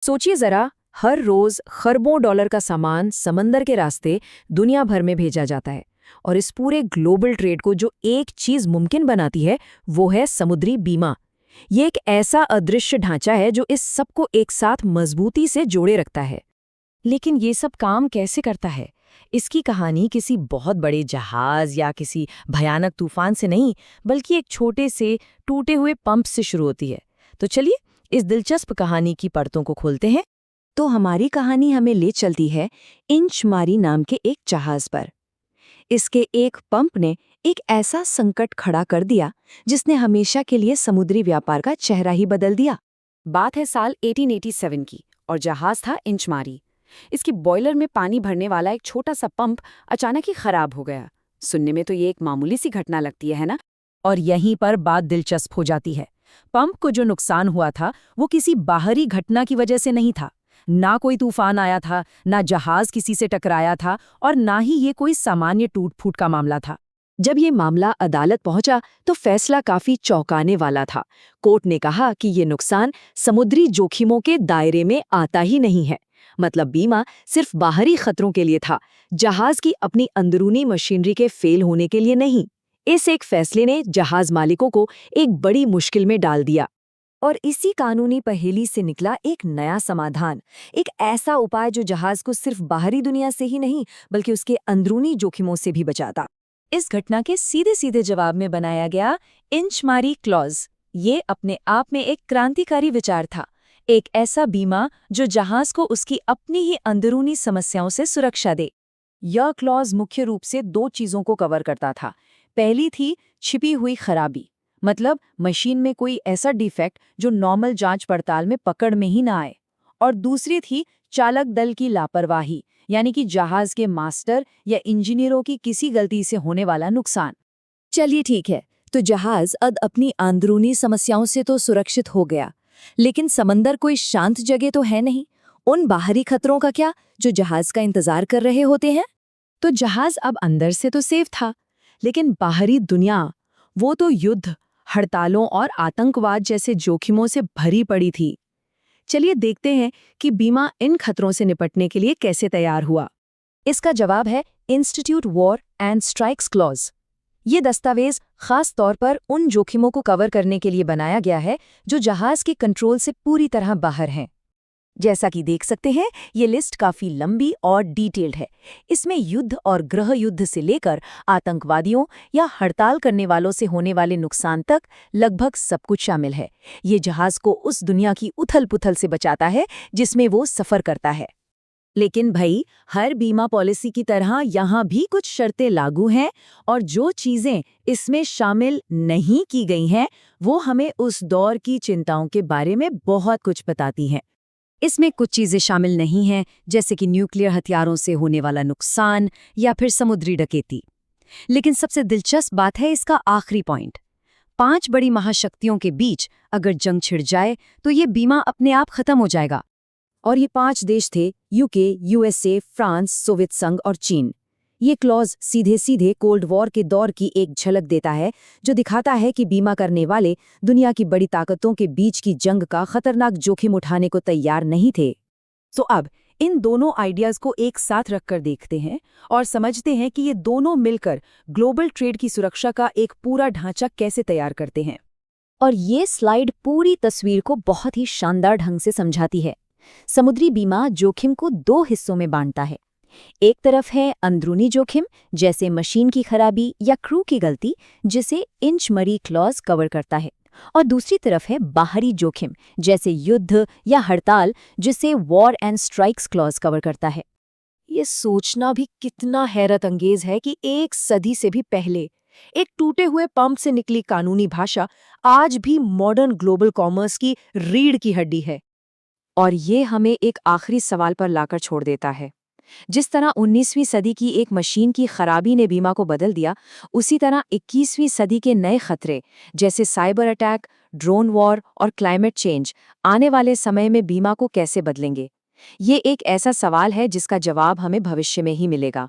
सोचिए जरा, हर रोज खरबों डॉलर का सामान समंदर के रास्ते दुनिया भर में भेजा जाता है। और इस पूरे ग्लोबल ट्रेड को जो एक चीज मुमकिन बनाती है वो है समुद्री बीमा। ये एक ऐसा अदृश्य ढांचा है जो इस सबको एक साथ मजबूती से जोड़े रखता है। लेकिन ये सब काम कैसे करता है? इसकी कहानी किसी बहुत बड़े जहाज या किसी भयानक तूफान से नहीं, बल्कि एक छोटे से टूटे हुए पंप से शुरू होती है। तो चलिए इस दिलचस्प कहानी की परतों को खोलते हैं। तो हमारी कहानी हमें ले चलती है इंचमारी नाम के एक जहाज पर। इसके एक पंप ने एक ऐसा संकट खड़ा कर दिया जिसने हमेशा के लिए समुद्री व्यापार का चेहरा ही बदल दिया। बात है साल 1887 की और जहाज था इंचमारी। इसकी बॉयलर में पानी भरने वाला एक छोटा सा पंप अचानक ही खराब हो गया। सुनने में तो ये एक मामूली सी घटना लगती है ना? और यहीं पर बात दिलचस्प हो जाती है। पंप को जो नुकसान हुआ था वो किसी बाहरी घटना की वजह से नहीं था। ना कोई तूफान आया था, ना जहाज किसी से टकराया था, और ना ही ये कोई सामान्य टूट-फूट का मामला था। जब ये मामला अदालत पहुंचा तो फैसला काफी चौंकाने वाला था। कोर्ट ने कहा कि ये नुकसान समुद्री जोखिमों के दायरे में आता ही नहीं है। मतलब बीमा सिर्फ बाहरी खतरों के लिए था, जहाज की अपनी अंदरूनी मशीनरी के फेल होने के लिए नहीं। इस एक फैसले ने जहाज मालिकों को एक बड़ी मुश्किल में डाल दिया। और इसी कानूनी पहेली से निकला एक नया समाधान, एक ऐसा उपाय जो जहाज को सिर्फ बाहरी दुनिया से ही नहीं बल्कि उसके अंदरूनी जोखिमों से भी बचाता। इस घटना के सीधे सीधे जवाब में बनाया गया इंचमारी क्लॉज। ये अपने आप में एक क्रांतिकारी विचार था, एक ऐसा बीमा जो जहाज को उसकी अपनी ही अंदरूनी समस्याओं से सुरक्षा दे। यह क्लॉज मुख्य रूप से दो चीजों को कवर करता था। पहली थी छिपी हुई खराबी, मतलब मशीन में कोई ऐसा डिफेक्ट जो नॉर्मल जांच पड़ताल में पकड़ में ही ना आए। और दूसरी थी चालक दल की लापरवाही, यानी कि जहाज के मास्टर या इंजीनियरों की किसी गलती से होने वाला नुकसान। चलिए ठीक है, तो जहाज अब अपनी अंदरूनी समस्याओं से तो सुरक्षित हो गया, लेकिन समंदर कोई शांत जगह तो है नहीं। उन बाहरी खतरों का क्या जो जहाज का इंतजार कर रहे होते हैं? तो जहाज अब अंदर से तो सेफ था, लेकिन बाहरी दुनिया, वो तो युद्ध, हड़तालों और आतंकवाद जैसे जोखिमों से भरी पड़ी थी। चलिए देखते हैं कि बीमा इन खतरों से निपटने के लिए कैसे तैयार हुआ। इसका जवाब है institute war and strikes clause. ये दस्तावेज खास तौर पर उन जोखिमों को कवर करने के लिए बनाया गया है जो जहाज के कंट्रोल से पूरी तरह बाहर हैं। जैसा कि देख सकते हैं, ये लिस्ट काफी लंबी और डिटेल्ड है। इसमें युद्ध और गृह युद्ध से लेकर आतंकवादियों या हड़ताल करने वालों से होने वाले नुकसान तक लगभग सब कुछ शामिल है। ये जहाज को उस दुनिया की उथल-पुथल से बचाता है जिसमें वो सफर करता है। लेकिन भाई, हर बीमा पॉलिसी की तरह यहाँ भी कुछ शर्तें लागू हैं, और जो चीजें इसमें शामिल नहीं की गई हैं वो हमें उस दौर की चिंताओं के बारे में बहुत कुछ बताती हैं। इसमें कुछ चीजें शामिल नहीं हैं, जैसे कि न्यूक्लियर हथियारों से होने वाला नुकसान या फिर समुद्री डकैती। लेकिन सबसे दिलचस्प बात है इसका आखिरी पॉइंट। 5 बड़ी महाशक्तियों के बीच अगर जंग छिड़ जाए तो ये बीमा अपने आप खत्म हो जाएगा। और ये 5 देश थे यूके, यूएसए, फ्रांस, सोवियत संघ और चीन। ये क्लॉज सीधे सीधे कोल्ड वॉर के दौर की एक झलक देता है, जो दिखाता है कि बीमा करने वाले दुनिया की बड़ी ताकतों के बीच की जंग का खतरनाक जोखिम उठाने को तैयार नहीं थे। तो अब इन दोनों आइडियाज को एक साथ रखकर देखते हैं और समझते हैं कि ये दोनों मिलकर ग्लोबल ट्रेड की सुरक्षा का एक पूरा ढांचा कैसे तैयार करते हैं। और ये स्लाइड पूरी तस्वीर को बहुत ही शानदार ढंग से समझाती है। समुद्री बीमा जोखिम को 2 हिस्सों में बांटता है। एक तरफ है अंदरूनी जोखिम, जैसे मशीन की खराबी या क्रू की गलती, जिसे इंचमारी क्लॉज कवर करता है। और दूसरी तरफ है बाहरी जोखिम, जैसे युद्ध या हड़ताल, जिसे war and strikes clause cover करता है। ये सोचना भी कितना हैरत अंगेज है कि एक सदी से भी पहले एक टूटे हुए पंप से निकली कानूनी भाषा आज भी मॉडर्न ग्लोबल कॉमर्स की रीढ़ की हड्डी है। और ये हमें एक आखिरी सवाल पर लाकर छोड़ देता है। जिस तरह 19वीं सदी की एक मशीन की खराबी ने बीमा को बदल दिया, उसी तरह 21वीं सदी के नए खतरे जैसे साइबर अटैक, ड्रोन वॉर और क्लाइमेट चेंज आने वाले समय में बीमा को कैसे बदलेंगे? ये एक ऐसा सवाल है जिसका जवाब हमें भविष्य में ही मिलेगा।